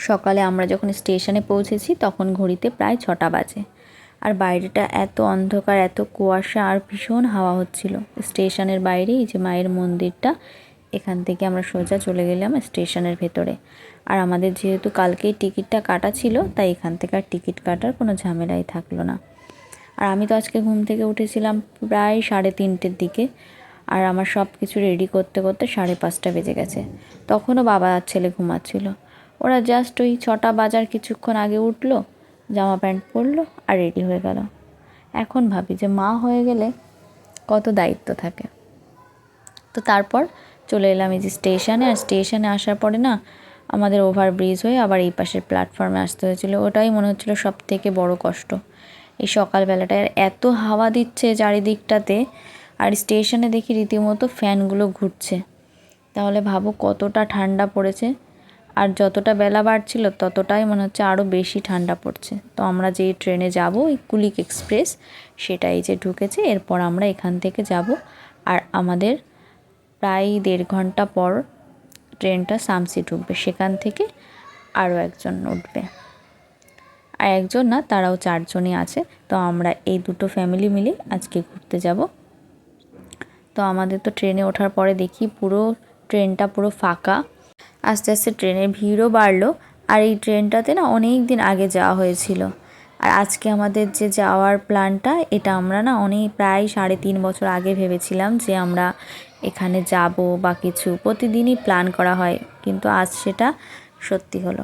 সকালে আমরা যখন স্টেশনে পৌঁছেছি তখন ঘড়িতে প্রায় 6টা বাজে। আর বাইরেটা এত অন্ধকার, এত কুয়াশা, আর ভীষণ হাওয়া হচ্ছিল। স্টেশনের বাইরে এই যে মায়ের মন্দিরটা, এখান থেকে আমরা সোজা চলে গেলাম স্টেশনের ভেতরে। আর আমাদের যেহেতু কালকেই টিকিটটা কাটা ছিল, তাই এখান থেকে আর টিকিট কাটার কোনো ঝামেলাই থাকলো না। আর আমি তো আজকে ঘুম থেকে উঠেছিলাম প্রায় 3:30-র দিকে, আর আমার সব কিছু রেডি করতে করতে 5:30 বেজে গেছে। তখনও বাবা আর ছেলে ঘুমাচ্ছিল। ওরা জাস্ট ওই 6টা বাজার কিছুক্ষণ আগে উঠলো, জামা প্যান্ট পরলো আর রেডি হয়ে গেল। এখন ভাবি যে মা হয়ে গেলে কত দায়িত্ব থাকে। তো তারপর চলে এলাম এই যে স্টেশনে। আর স্টেশনে আসার পরে না আমাদের ওভারব্রিজ হয়ে আবার এই পাশের প্ল্যাটফর্মে আসতে হয়েছিল। ওটাই মনে হচ্ছিলো সব থেকে বড় কষ্ট। এই সকালবেলাটায় এত হাওয়া দিচ্ছে চারিদিকটাতে, আর স্টেশনে দেখি রীতিমতো ফ্যানগুলো ঘুরছে। তাহলে ভাবো কতটা ঠান্ডা পড়েছে। আর যতটা বেলা বাড়ছিল ততটাই মনে হচ্ছে আরও বেশি ঠান্ডা পড়ছে। তো আমরা যেই ট্রেনে যাব, ওই কুলিক এক্সপ্রেস, সেটাই যে ঢুকেছে। এরপর আমরা এখান থেকে যাব, আর আমাদের প্রায় 1.5 ঘন্টা পর ট্রেনটা সামসি ঢুকবে। সেখান থেকে আরও একজন উঠবে, আর একজন না, তারাও 4 জনই আছে। তো আমরা এই দুটো ফ্যামিলি মিলে আজকে ঘুরতে যাব। তো আমাদের তো ট্রেনে ওঠার পরে দেখি পুরো ট্রেনটা পুরো ফাঁকা। আস্তে আস্তে ট্রেনের ভিড়ও বাড়লো। আর এই ট্রেনটাতে না অনেক দিন আগে যাওয়া হয়েছিল। আর আজকে আমাদের যে যাওয়ার প্ল্যানটা, এটা আমরা না প্রায় 3.5 বছর আগে ভেবেছিলাম যে আমরা এখানে যাব বা কিছু। প্রতিদিনই প্ল্যান করা হয়, কিন্তু আজ সেটা সত্যি হলো।